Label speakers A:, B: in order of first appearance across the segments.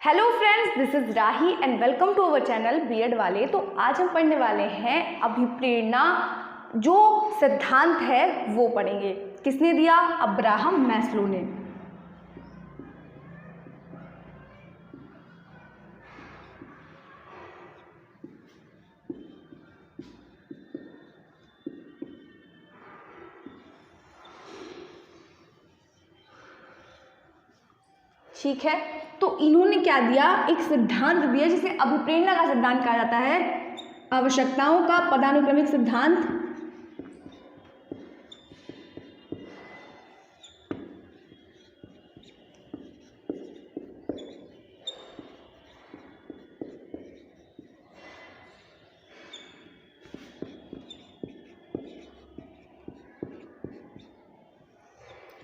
A: Hello friends, this is Rahi and welcome to our channel BEd वाले। तो आज हम पढ़ने वाले हैं अभिप्रेरणा जो सिद्धांत है वो पढ़ेंगे। किसने दिया? अब्राहम मैस्लो ने। ठीक है, तो इन्होंने क्या दिया? एक सिद्धांत दिया जिसे अभिप्रेरणा का सिद्धांत कहा जाता है। आवश्यकताओं का पदानुक्रमिक सिद्धांत।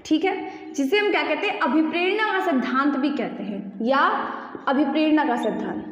A: ठीक है, जिसे हम क्या कहते हैं? अभिप्रेरणा का सिद्धांत भी कहते हैं या अभिप्रेरणा का सिद्धांत।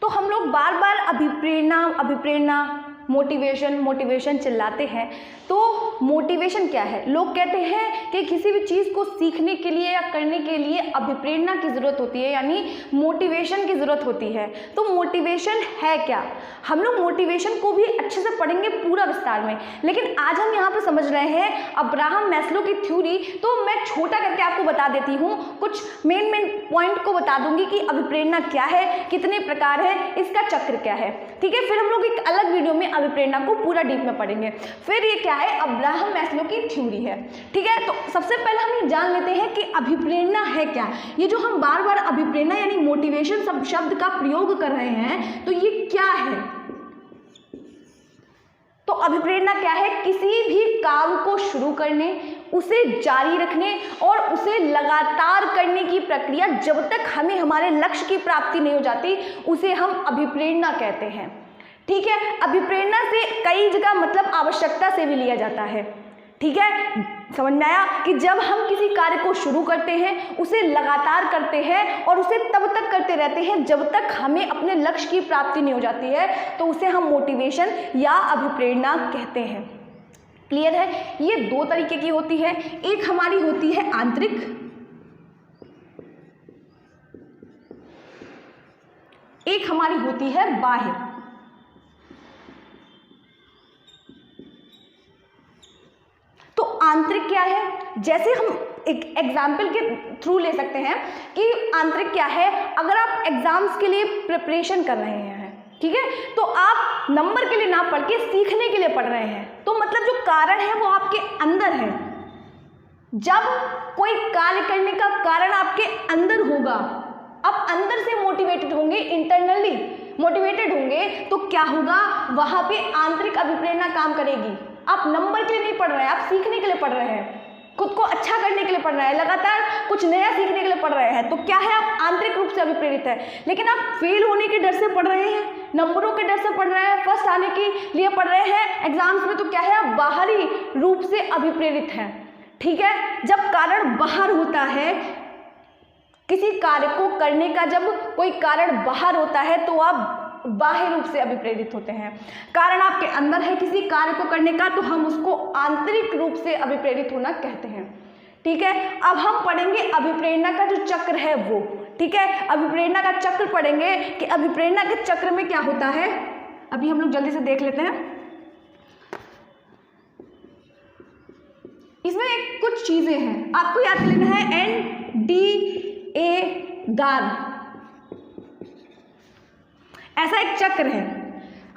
A: तो हम लोग बार बार अभिप्रेरणा मोटिवेशन चिल्लाते हैं। तो मोटिवेशन क्या है? लोग कहते हैं कि किसी भी चीज़ को सीखने के लिए या करने के लिए अभिप्रेरणा की ज़रूरत होती है, यानी मोटिवेशन की ज़रूरत होती है। तो मोटिवेशन है क्या? हम लोग मोटिवेशन को भी अच्छे से पढ़ेंगे पूरा विस्तार में, लेकिन आज हम यहाँ पर समझ रहे हैं अब्राहम मैस्लो की थ्योरी। तो मैं छोटा करके आपको बता देती हूँ, कुछ मेन पॉइंट को बता दूंगी कि अभिप्रेरणा क्या है, कितने प्रकार है, इसका चक्र क्या है। ठीक है, फिर हम लोग एक अलग वीडियो में अभिप्रेरणा को पूरा डीप में पढ़ेंगे। फिर ये क्या है? अब्राहम मैस्लो की थ्योरी है। ठीक है, तो सबसे पहले हम ये जान लेते हैं कि अभिप्रेरणा है क्या। ये जो हम बार बार अभिप्रेरणा यानी मोटिवेशन शब्द का प्रयोग कर रहे हैं, तो ये क्या है? तो अभिप्रेरणा क्या है? किसी भी काम को शुरू करने, उसे जारी रखने और उसे लगातार करने की प्रक्रिया जब तक हमें हमारे लक्ष्य की प्राप्ति नहीं हो जाती, उसे हम अभिप्रेरणा कहते हैं। ठीक है, अभिप्रेरणा से कई जगह मतलब आवश्यकता से भी लिया जाता है। ठीक है, समझ में आया कि जब हम किसी कार्य को शुरू करते हैं, उसे लगातार करते हैं और उसे तब तक करते रहते हैं जब तक हमें अपने लक्ष्य की प्राप्ति नहीं हो जाती है, तो उसे हम मोटिवेशन या अभिप्रेरणा कहते हैं। क्लियर है? ये दो तरीके की होती है। एक हमारी होती है आंतरिक, एक हमारी होती है बाह्य। तो आंतरिक क्या है? जैसे हम एक एग्जाम्पल के थ्रू ले सकते हैं कि आंतरिक क्या है। अगर आप एग्जाम्स के लिए प्रिपरेशन कर रहे हैं, ठीक है, तो आप नंबर के लिए ना पढ़ के सीखने के लिए पढ़ रहे हैं, तो मतलब जो कारण है वो आपके अंदर है। जब कोई कार्य करने का कारण आपके अंदर होगा, आप अंदर से मोटिवेटेड होंगे, इंटरनली मोटिवेटेड होंगे, तो क्या होगा? वहां पे आंतरिक अभिप्रेरणा काम करेगी। आप नंबर के लिए नहीं पढ़ रहे हैं, आप सीखने के लिए पढ़ रहे हैं, खुद को अच्छा करने के लिए पढ़ रहे हैं, लगातार कुछ नया सीखने के लिए पढ़ रहे हैं, तो क्या है? आप आंतरिक रूप से अभिप्रेरित है। लेकिन आप फेल होने के डर से पढ़ रहे हैं, नंबरों के डर से पढ़ रहे हैं, फर्स्ट आने के लिए पढ़ रहे हैं एग्जाम्स में, तो क्या है? आप बाहरी रूप से अभिप्रेरित हैं। ठीक है, जब कारण बाहर होता है, किसी कार्य को करने का जब कोई कारण बाहर होता है, तो आप बाह्य रूप से अभिप्रेरित होते हैं। कारण आपके अंदर है किसी कार्य को करने का, तो हम उसको आंतरिक रूप से अभिप्रेरित होना कहते हैं। ठीक है, अब हम पढ़ेंगे अभिप्रेरणा का जो चक्र है वो। ठीक है, अभिप्रेरणा का चक्र पढ़ेंगे कि अभिप्रेरणा के चक्र में क्या होता है। अभी हम लोग जल्दी से देख लेते हैं। इसमें कुछ चीजें हैं, आपको याद लेना है। NDA गार ऐसा एक चक्र है।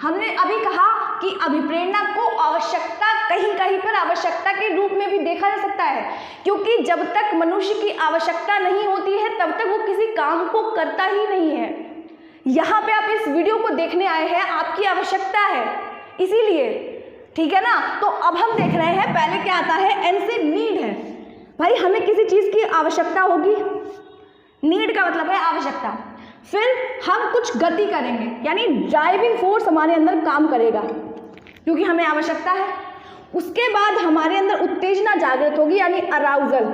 A: हमने अभी कहा कि अभिप्रेरणा को आवश्यकता, कहीं कहीं पर आवश्यकता के रूप में भी देखा जा सकता है, क्योंकि जब तक मनुष्य की आवश्यकता नहीं होती है तब तक वो किसी काम को करता ही नहीं है। यहाँ पे आप इस वीडियो को देखने आए हैं, आपकी आवश्यकता है, इसीलिए। ठीक है ना? तो अब हम देख रहे हैं, पहले क्या आता है? N से नीड है। भाई, हमें किसी चीज की आवश्यकता होगी, नीड का मतलब है आवश्यकता। फिर हम कुछ गति करेंगे, यानी ड्राइविंग फोर्स हमारे अंदर काम करेगा क्योंकि हमें आवश्यकता है। उसके बाद हमारे अंदर उत्तेजना जागृत होगी, यानी अराउजल।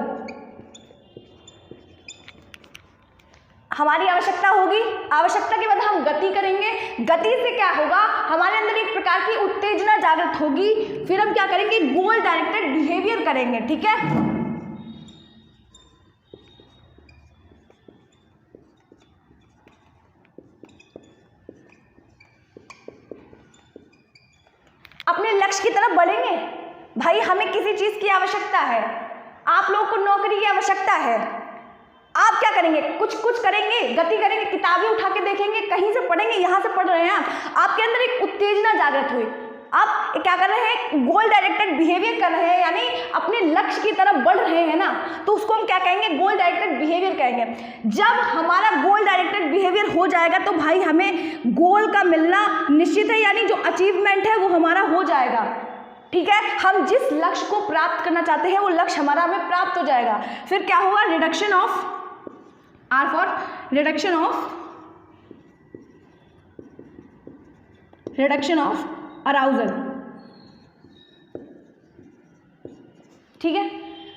A: हमारी आवश्यकता होगी, आवश्यकता के बाद हम गति करेंगे, गति से क्या होगा, हमारे अंदर एक प्रकार की उत्तेजना जागृत होगी, फिर हम क्या करेंगे, गोल डायरेक्टेड बिहेवियर करेंगे। ठीक है, अपने लक्ष्य की तरफ बढ़ेंगे। भाई हमें किसी चीज की आवश्यकता है, आप लोगों को नौकरी की आवश्यकता है, आप क्या करेंगे, कुछ करेंगे, गति करेंगे, किताबें उठा के देखेंगे, कहीं से पढ़ेंगे, यहाँ से पढ़ रहे हैं आपके अंदर एक उत्तेजना जागृत हुई, आप क्या कर रहे हैं, गोल डायरेक्टेड बिहेवियर कर रहे हैं, यानी अपने लक्ष्य की तरफ बढ़ रहे हैं ना, तो उसको हम क्या कहेंगे, गोल डायरेक्टेड बिहेवियर कहेंगे। जब हमारा गोल डायरेक्टेड बिहेवियर हो जाएगा तो भाई हमें गोल का मिलना निश्चित है, यानी जो अचीवमेंट है वो हमारा हो जाएगा। ठीक है, हम जिस लक्ष्य को प्राप्त करना चाहते हैं वो लक्ष्य हमारा हमें प्राप्त हो जाएगा। फिर क्या होगा, reduction of, R for reduction of arousal. ठीक है,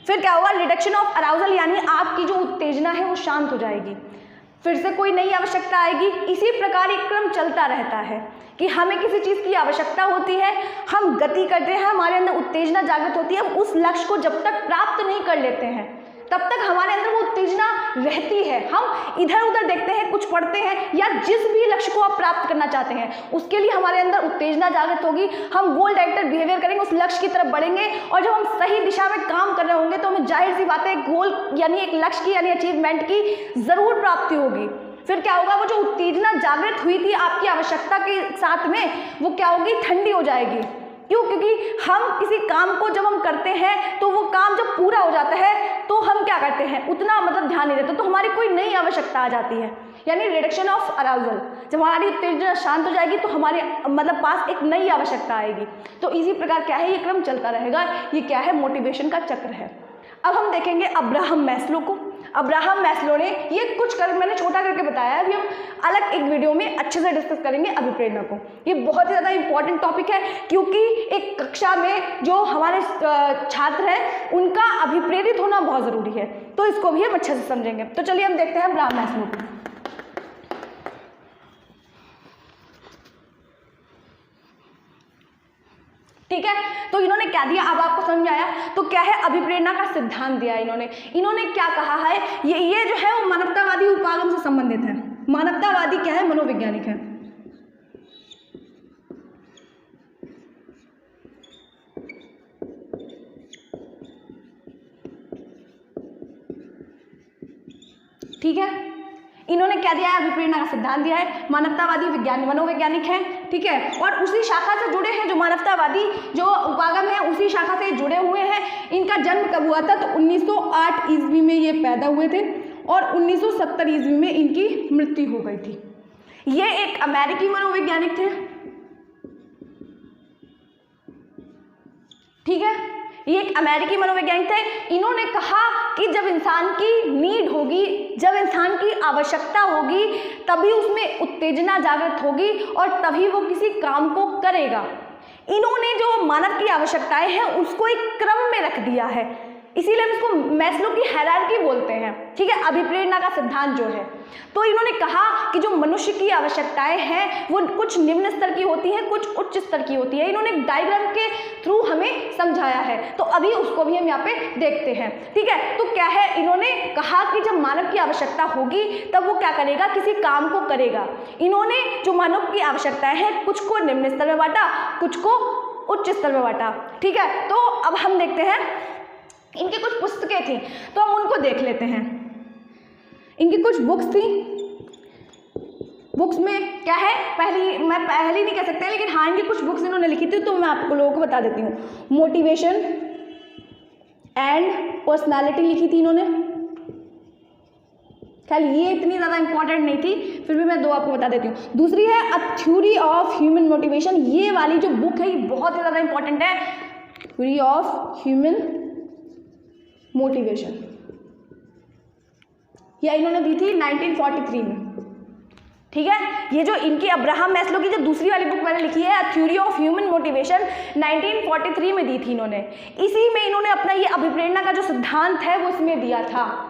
A: फिर क्या होगा, रिडक्शन ऑफ अराउजल, यानी आपकी जो उत्तेजना है वो शांत हो जाएगी, फिर से कोई नई आवश्यकता आएगी। इसी प्रकार एक क्रम चलता रहता है कि हमें किसी चीज़ की आवश्यकता होती है, हम गति करते हैं, हमारे अंदर उत्तेजना जागृत होती है, हम उस लक्ष्य को जब तक प्राप्त नहीं कर लेते हैं तब तक हमारे अंदर वो उत्तेजना रहती है। हम इधर उधर देखते हैं, कुछ पढ़ते हैं, या जिस भी लक्ष्य को आप प्राप्त करना चाहते हैं उसके लिए हमारे अंदर उत्तेजना जागृत होगी, हम गोल डायरेक्टेड बिहेवियर करेंगे, उस लक्ष्य की तरफ बढ़ेंगे, और जब हम सही दिशा में काम कर रहे होंगे तो हमें जाहिर सी बात है गोल यानी एक लक्ष्य की यानी अचीवमेंट की ज़रूर प्राप्ति होगी। फिर क्या होगा, वो जो उत्तेजना जागृत हुई थी आपकी आवश्यकता के साथ में, वो क्या होगी, ठंडी हो जाएगी। क्यों, क्योंकि हम किसी काम को जब हम करते हैं तो वो काम जब पूरा हो जाता है तो हम क्या करते हैं, उतना मतलब ध्यान नहीं देते, तो हमारी कोई नई आवश्यकता आ जाती है, यानी रिडक्शन ऑफ अराउजल। जब हमारी उत्तेजना शांत हो जाएगी तो हमारे मतलब पास एक नई आवश्यकता आएगी। तो इसी प्रकार क्या है, ये क्रम चलता रहेगा, ये क्या है, मोटिवेशन का चक्र है। अब हम देखेंगे अब्राहम मैस्लो को। अब्राहम मैस्लो ने ये कुछ कर, मैंने छोटा करके बताया है, अभी हम अलग एक वीडियो में अच्छे से डिस्कस करेंगे अभिप्रेरणा को। ये बहुत ही ज़्यादा इंपॉर्टेंट टॉपिक है, क्योंकि एक कक्षा में जो हमारे छात्र हैं उनका अभिप्रेरित होना बहुत ज़रूरी है, तो इसको भी हम अच्छे से समझेंगे। तो चलिए हम देखते हैं अब्राहम मैस्लो को। ठीक है, तो इन्होंने क्या दिया, अब आपको समझ आया। तो क्या है, अभिप्रेरणा का सिद्धांत दिया इन्होंने क्या कहा है, ये जो है वो मानवतावादी उपागम से संबंधित है। मानवतावादी क्या है, मनोवैज्ञानिक है। ठीक है, इन्होंने क्या दिया है, अभिप्रेरणा का सिद्धांत दिया है, मानवतावादी मनोवैज्ञानिक है। ठीक है, और उसी शाखा से जुड़े हैं, जो मानवतावादी जो उपागम है उसी शाखा से जुड़े हुए हैं। इनका जन्म कब हुआ था, तो 1908 ईस्वी में ये पैदा हुए थे और 1970 ईस्वी में इनकी मृत्यु हो गई थी। ये एक अमेरिकी मनोवैज्ञानिक थे। ठीक है, ये एक अमेरिकी मनोवैज्ञानिक थे। इन्होंने कहा कि जब इंसान की नीड होगी, जब इंसान की आवश्यकता होगी, तभी उसमें उत्तेजना जागृत होगी और तभी वो किसी काम को करेगा। इन्होंने जो मानव की आवश्यकताएं हैं उसको एक क्रम में रख दिया है, इसीलिए हम इसको मैस्लो की हायरार्की बोलते हैं। ठीक है, अभिप्रेरणा का सिद्धांत जो है, तो इन्होंने कहा कि जो मनुष्य की आवश्यकताएं हैं वो कुछ निम्न स्तर की होती हैं, कुछ उच्च स्तर की होती है। इन्होंने डायग्राम के थ्रू हमें समझाया है, तो अभी उसको भी हम यहाँ पे देखते हैं। ठीक है, तो क्या है, इन्होंने कहा कि जब मानव की आवश्यकता होगी तब वो क्या करेगा, किसी काम को करेगा। इन्होंने जो मानव की आवश्यकताएं हैं कुछ को निम्न स्तर में बांटा, कुछ को उच्च स्तर में बांटा। ठीक है, तो अब हम देखते हैं, इनकी कुछ पुस्तकें थी तो हम उनको देख लेते हैं। इनकी कुछ बुक्स थी, बुक्स में क्या है, मैं पहली नहीं कह सकते, लेकिन हाँ इनकी कुछ बुक्स इन्होंने लिखी थी, तो मैं आपको लोगों को बता देती हूँ। मोटिवेशन एंड पर्सनालिटी लिखी थी इन्होंने। खैर ये इतनी ज़्यादा इंपॉर्टेंट नहीं थी, फिर भी मैं दो आपको बता देती हूँ। दूसरी है a theory of human motivation. ये वाली जो बुक है ये बहुत ही ज़्यादा इंपॉर्टेंट है, थ्योरी ऑफ ह्यूमन मोटिवेशन। यह इन्होंने दी थी 1943 में। ठीक है, ये जो इनकी अब्राहम मैस्लो की जो दूसरी वाली बुक मैंने लिखी है, थ्योरी ऑफ ह्यूमन मोटिवेशन, 1943 में दी थी इन्होंने। इसी में इन्होंने अपना ये अभिप्रेरणा का जो सिद्धांत है वो इसमें दिया था।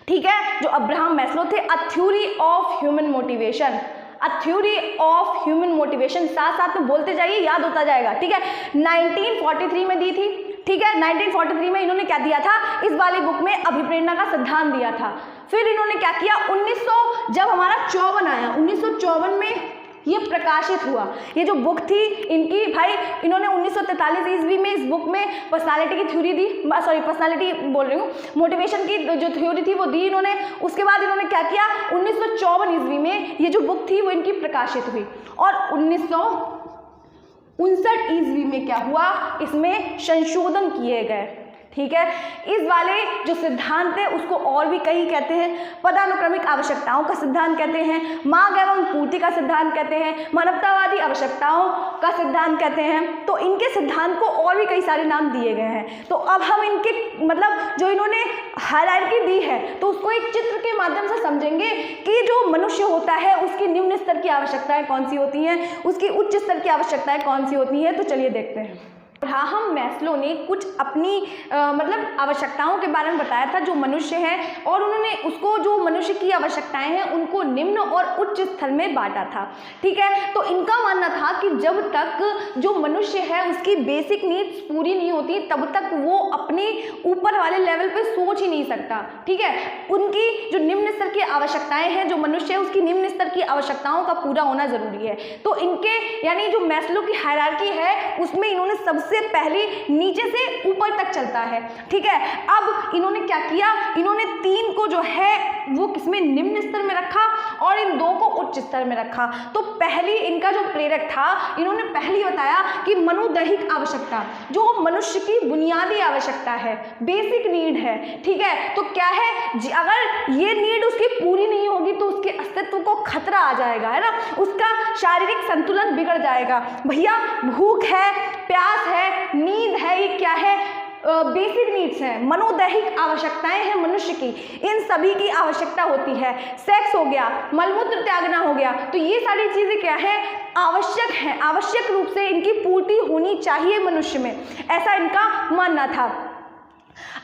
A: ठीक है, जो अब्राहम मैस्लो थे। A theory of human motivation, a theory of human motivation, साथ साथ में बोलते जाइए, याद होता जाएगा। ठीक है, 1943 में दी थी। ठीक है, 1943 में इन्होंने क्या दिया था, इस वाली बुक में अभिप्रेरणा का सिद्धांत दिया था। फिर इन्होंने क्या किया, 1900 जब हमारा 54 आया, 1954 में ये प्रकाशित हुआ। ये जो बुक थी इनकी, भाई इन्होंने 1943 ईस्वी में इस बुक में पर्सनालिटी की थ्योरी दी, सॉरी पर्सनालिटी बोल रही हूँ, मोटिवेशन की जो थ्योरी थी वो दी इन्होंने। उसके बाद इन्होंने क्या किया, 1954 ईस्वी में ये जो बुक थी वो इनकी प्रकाशित हुई। और 1959 ईस्वी में क्या हुआ, इसमें संशोधन किए गए। ठीक है, इस वाले जो सिद्धांत है उसको और भी कई कहते हैं, पदानुक्रमिक आवश्यकताओं का सिद्धांत कहते हैं, मांग एवं पूर्ति का सिद्धांत कहते हैं, मानवतावादी आवश्यकताओं का सिद्धांत कहते हैं। तो इनके सिद्धांत को और भी कई सारे नाम दिए गए हैं। तो अब हम इनके मतलब जो इन्होंने हायरार्की दी है तो उसको एक चित्र के माध्यम से समझेंगे कि जो मनुष्य होता है उसकी निम्न स्तर की आवश्यकताएं कौन सी होती हैं, उसकी उच्च स्तर की आवश्यकताएं कौन सी होती हैं। तो चलिए देखते हैं। अब्राहम मैस्लो ने कुछ अपनी मतलब आवश्यकताओं के बारे में बताया था जो मनुष्य है, और उन्होंने उसको जो मनुष्य की आवश्यकताएं हैं उनको निम्न और उच्च स्तर में बांटा था। ठीक है, तो इनका मानना था कि जब तक जो मनुष्य है उसकी बेसिक नीड्स पूरी नहीं होती तब तक वो अपने ऊपर वाले लेवल पे सोच ही नहीं सकता। ठीक है, उनकी जो निम्न स्तर की आवश्यकताएं हैं, जो मनुष्य है उसकी निम्न स्तर की आवश्यकताओं का पूरा होना जरूरी है। तो इनके यानी जो मैस्लो की हायरार्की है उसमें इन्होंने सबसे पहले नीचे से ऊपर तक चलता है। ठीक है, अब इन्होंने क्या किया, इन्होंने 3 को जो है वो किसमें निम्न स्तर में रखा और इन 2 को उच्च स्तर में रखा। तो पहली इनका जो प्रेरक था, इन्होंने पहली बताया कि मनोदैहिक आवश्यकता, जो मनुष्य की बुनियादी आवश्यकता है, बेसिक नीड है। ठीक है, तो क्या है, अगर ये नीड उसकी पूरी नहीं होगी तो उसके अस्तित्व को खतरा आ जाएगा, है ना, उसका शारीरिक संतुलन बिगड़ जाएगा। भैया भूख है, प्यास है, नींद है, ये क्या है, बेसिक नीड्स हैं, मनोदैहिक आवश्यकताएं हैं मनुष्य की, इन सभी की आवश्यकता होती है। सेक्स हो गया, मलमूत्र त्यागना हो गया, तो ये सारी चीजें क्या है, आवश्यक हैं, आवश्यक रूप से इनकी पूर्ति होनी चाहिए मनुष्य में, ऐसा इनका मानना था।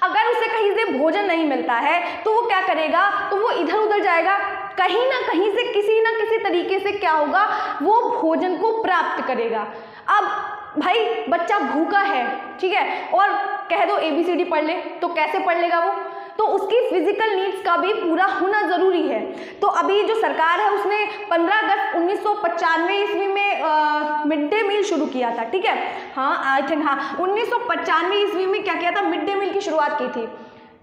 A: अगर उसे कहीं से भोजन नहीं मिलता है तो वो क्या करेगा, तो वो इधर उधर जाएगा, कहीं ना कहीं से किसी ना किसी तरीके से क्या होगा, वो भोजन को प्राप्त करेगा। अब भाई बच्चा भूखा है, ठीक है, और कह दो ABCD पढ़ ले, तो कैसे पढ़ लेगा वो, तो उसकी फिजिकल नीड्स का भी पूरा होना ज़रूरी है। तो अभी जो सरकार है उसने 15 अगस्त 1995 ईस्वी में मिड डे मील शुरू किया था। ठीक है, हाँ आई थिंक, हाँ 1995 ईस्वी में क्या किया था, मिड डे मील की शुरुआत की थी।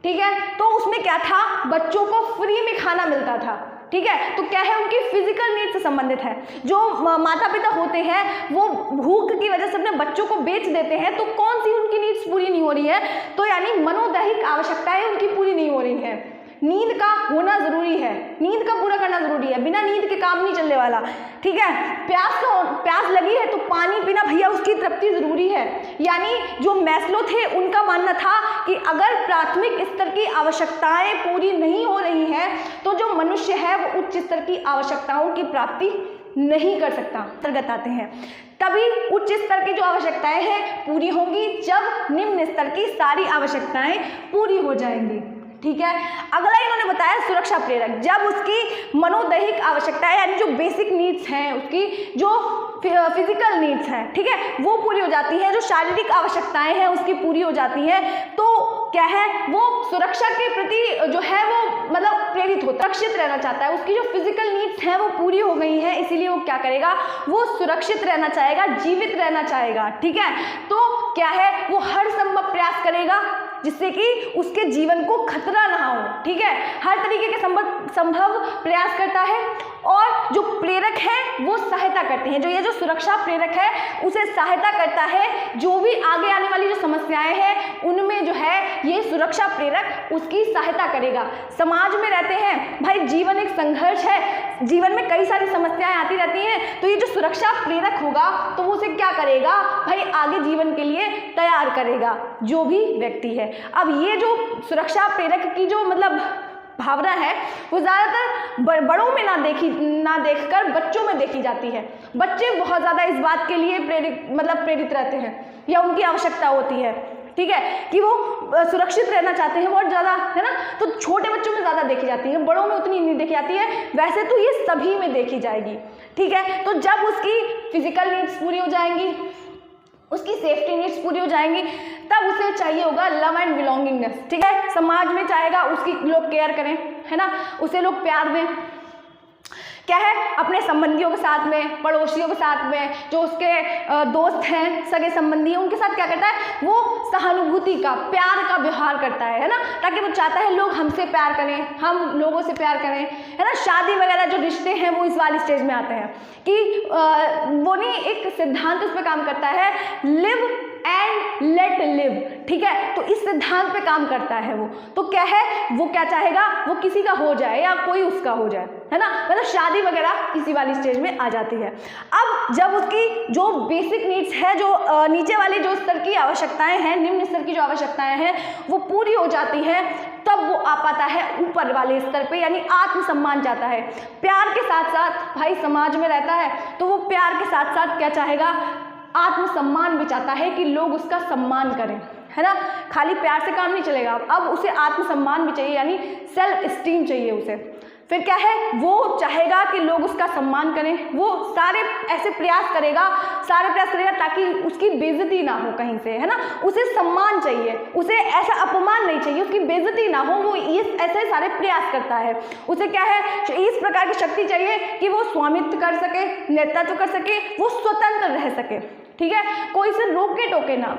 A: ठीक है, तो उसमें क्या था, बच्चों को फ्री में खाना मिलता था। ठीक है, तो क्या है, उनकी फिजिकल नीड से संबंधित है। जो माता पिता होते हैं वो भूख की वजह से अपने बच्चों को बेच देते हैं, तो कौन सी उनकी नीड्स पूरी नहीं हो रही है, तो यानी मनोदैहिक आवश्यकताएं उनकी पूरी नहीं हो रही है। नींद का होना जरूरी है, नींद का पूरा करना जरूरी है, बिना नींद के काम नहीं चलने वाला। ठीक है, प्यास लगी है तो पानी पीना भैया, उसकी तृप्ति जरूरी है। यानी जो मैस्लो थे उनका मानना था कि अगर प्राथमिक स्तर की आवश्यकताएं पूरी नहीं हो रही हैं तो जो मनुष्य है वो उच्च स्तर की आवश्यकताओं की प्राप्ति नहीं कर सकता। अंतर्गत आते हैं, तभी उच्च स्तर की जो आवश्यकताएं हैं पूरी होंगी जब निम्न स्तर की सारी आवश्यकताएं पूरी हो जाएंगी। ठीक है, अगला इन्होंने बताया सुरक्षा प्रेरक, जब उसकी मनोदैहिक आवश्यकताएं यानी जो बेसिक नीड्स हैं, उसकी जो फिजिकल नीड्स हैं, ठीक है, वो पूरी हो जाती है, जो शारीरिक आवश्यकताएं हैं उसकी पूरी हो जाती हैं, तो क्या है, वो सुरक्षा के प्रति जो है वो मतलब प्रेरित होता है, सुरक्षित रहना चाहता है। उसकी जो फिजिकल नीड्स हैं वो पूरी हो गई हैं, इसीलिए वो क्या करेगा, वो सुरक्षित रहना चाहेगा, जीवित रहना चाहेगा। ठीक है, तो क्या है, वो हर संभव प्रयास करेगा जिससे कि उसके जीवन को खतरा ना हो। ठीक है, हर तरीके के संभव प्रयास करता है, और जो प्रेरक है वो सहायता करते हैं, जो ये जो सुरक्षा प्रेरक है उसे सहायता करता है, जो भी आगे आने वाली जो समस्याएं हैं उनमें जो है ये सुरक्षा प्रेरक उसकी सहायता करेगा। समाज में रहते हैं भाई, जीवन एक संघर्ष है, जीवन में कई सारी समस्याएं आती रहती हैं, तो ये जो सुरक्षा प्रेरक होगा तो वो उसे क्या करेगा भाई, आगे जीवन के लिए तैयार करेगा जो भी व्यक्ति है। अब ये जो सुरक्षा प्रेरक की जो मतलब भावना है वो ज़्यादातर बड़ों में ना देखकर बच्चों में देखी जाती है। बच्चे बहुत ज़्यादा इस बात के लिए प्रेरित रहते हैं या उनकी आवश्यकता होती है। ठीक है, कि वो सुरक्षित रहना चाहते हैं बहुत ज़्यादा, है ना। तो छोटे बच्चों में ज़्यादा देखी जाती है, बड़ों में उतनी नहीं देखी जाती है, वैसे तो ये सभी में देखी जाएगी, ठीक है। तो जब उसकी फिजिकल नीड्स पूरी हो जाएंगी, उसकी सेफ्टी नीड्स पूरी हो जाएंगी, तब उसे चाहिए होगा लव एंड बिलोंगिंगनेस, ठीक है। समाज में चाहेगा उसकी लोग केयर करें, है ना, उसे लोग प्यार दें, क्या है, अपने संबंधियों के साथ में, पड़ोसियों के साथ में, जो उसके दोस्त हैं, सगे संबंधी हैं, उनके साथ क्या करता है, वो सहानुभूति का, प्यार का व्यवहार करता है ना, ताकि वो चाहता है लोग हमसे प्यार करें, हम लोगों से प्यार करें, है ना। शादी वगैरह जो रिश्ते हैं वो इस वाली स्टेज में आते हैं कि वो नहीं, एक सिद्धांत उस पर काम करता है, लिव एंड लेट लिव, ठीक है। तो इस सिद्धांत पे काम करता है वो। तो क्या है, वो क्या चाहेगा, वो किसी का हो जाए या कोई उसका हो जाए, है ना, मतलब शादी वगैरह इसी वाली स्टेज में आ जाती है। अब जब उसकी जो बेसिक नीड्स है, जो नीचे वाली जो स्तर की आवश्यकताएं हैं, निम्न स्तर की जो आवश्यकताएं हैं वो पूरी हो जाती हैं, तब वो आ पाता है ऊपर वाले स्तर पे, यानी आत्मसम्मान चाहता है। प्यार के साथ साथ भाई समाज में रहता है, तो वो प्यार के साथ साथ क्या चाहेगा, आत्मसम्मान भी चाहता है कि लोग उसका सम्मान करें, है ना। खाली प्यार से काम नहीं चलेगा, अब उसे आत्मसम्मान भी चाहिए, यानी सेल्फ एस्टीम चाहिए उसे। फिर क्या है, वो चाहेगा कि लोग उसका सम्मान करें, वो सारे ऐसे प्रयास करेगा ताकि उसकी बेइज्जती ना हो कहीं से, है ना। उसे सम्मान चाहिए, उसे ऐसा अपमान नहीं चाहिए, उसकी बेइज्जती ना हो, वो ये ऐसे सारे प्रयास करता है। उसे क्या है, इस प्रकार की शक्ति चाहिए कि वो स्वामित्व कर सके, नेतृत्व कर सके, वो स्वतंत्र रह सके, ठीक है, कोई से रोके टोके ना।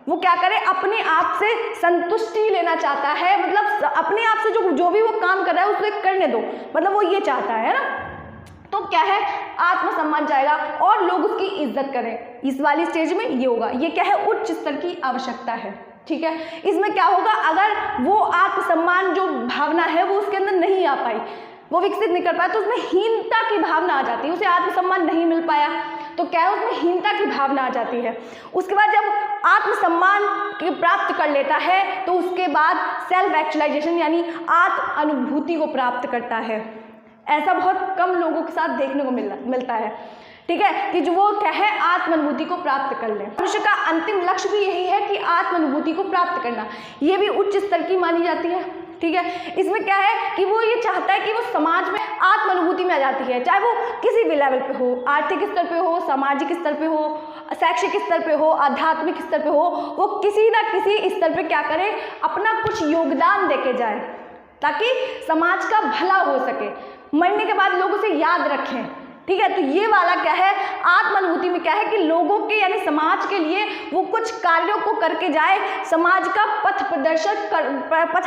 A: वो क्या करे, अपने आप से संतुष्टि लेना चाहता है, मतलब अपने आप से जो भी वो काम कर रहा है उसे करने दो, मतलब वो ये चाहता है ना। तो क्या है, आत्मसम्मान चाहेगा और लोग उसकी इज्जत करें, इस वाली स्टेज में ये होगा। ये क्या है, उच्च स्तर की आवश्यकता है, ठीक है। इसमें क्या होगा, अगर वो आत्मसम्मान जो भावना है वो उसके अंदर नहीं आ पाई, वो विकसित नहीं कर पाया, तो उसमें हीनता की भावना आ जाती है, उसे आत्मसम्मान नहीं मिल पाया तो क्या है, उसमें हीनता की भावना आ जाती है। उसके बाद जब आत्मसम्मान के प्राप्त कर लेता है तो उसके बाद सेल्फ एक्चुअलाइजेशन यानी आत्म अनुभूति को प्राप्त करता है। ऐसा बहुत कम लोगों के साथ देखने को मिलता है, ठीक है, कि जो वो क्या है, आत्म अनुभूति को प्राप्त कर ले। मनुष्य का अंतिम लक्ष्य भी यही है कि आत्म अनुभूति को प्राप्त करना, ये भी उच्च स्तर की मानी जाती है, ठीक है। इसमें क्या है कि वो ये चाहता है कि वो समाज में आत्म अनुभूति में आ जाती है, चाहे वो किसी भी लेवल पे हो, आर्थिक स्तर पे हो, सामाजिक स्तर पे हो, शैक्षिक स्तर पे हो, आध्यात्मिक स्तर पे हो, वो किसी ना किसी स्तर पे क्या करे, अपना कुछ योगदान देके जाए ताकि समाज का भला हो सके, मरने के बाद लोग उसे याद रखें, ठीक है। तो ये वाला क्या है, आत्म अनुभूति में क्या है कि लोगों के यानी समाज के लिए वो कुछ कार्यों को करके जाए, समाज का पथ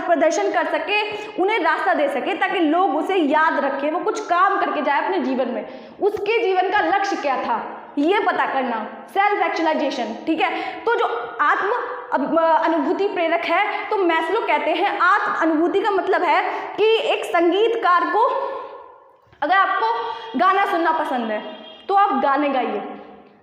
A: प्रदर्शन कर सके, उन्हें रास्ता दे सके ताकि लोग उसे याद रखें, वो कुछ काम करके जाए अपने जीवन में। उसके जीवन का लक्ष्य क्या था ये पता करना, सेल्फ एक्चुअलाइजेशन, ठीक है। तो जो आत्म अनुभूति प्रेरक है, तो मैस्लो कहते हैं आत्म अनुभूति का मतलब है कि एक संगीतकार को, अगर आपको गाना सुनना पसंद है तो आप गाने गाइए,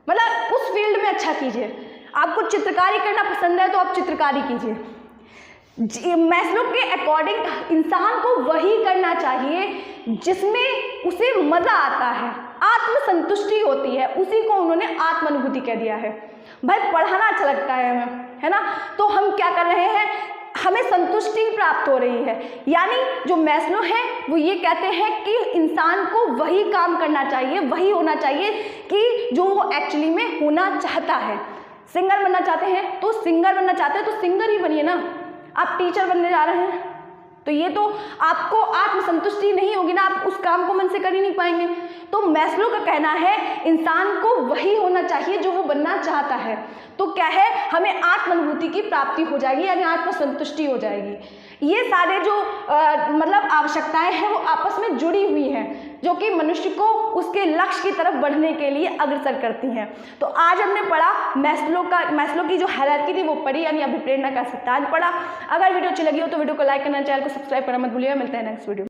A: मतलब उस फील्ड में अच्छा कीजिए। आपको चित्रकारी करना पसंद है तो आप चित्रकारी कीजिए। मैस्लो के अकॉर्डिंग इंसान को वही करना चाहिए जिसमें उसे मज़ा आता है, आत्मसंतुष्टि होती है, उसी को उन्होंने आत्म अनुभूति कह दिया है। भाई पढ़ाना अच्छा लगता है हमें, है ना, तो हम क्या कर रहे हैं, हमें संतुष्टि प्राप्त हो रही है। यानी जो मैस्लो है वो ये कहते हैं कि इंसान को वही काम करना चाहिए, वही होना चाहिए कि जो वो एक्चुअली में होना चाहता है। सिंगर बनना चाहते हैं तो सिंगर बनना चाहते हैं तो सिंगर ही बनिए ना। आप टीचर बनने जा रहे हैं तो ये तो आपको आत्मसंतुष्टि नहीं होगी ना, आप उस काम को मन से कर ही नहीं पाएंगे। तो मैस्लो का कहना है इंसान को वही होना चाहिए जो वो बनना चाहता है। तो क्या है, हमें आत्म अनुभूति की प्राप्ति हो जाएगी, यानी आत्मसंतुष्टि हो जाएगी। ये सारे जो मतलब आवश्यकताएं हैं वो आपस में जुड़ी हुई हैं, जो कि मनुष्य को उसके लक्ष्य की तरफ बढ़ने के लिए अग्रसर करती हैं। तो आज हमने पढ़ा मैस्लो की जो हायरार्की थी वो पढ़ी, यानी अभिप्रेरणा का सिद्धांत पढ़ा। अगर वीडियो अच्छी लगी हो तो वीडियो को लाइक करना, चैनल को सब्सक्राइब करना मत भूलिएगा। मिलते हैं नेक्स्ट वीडियो।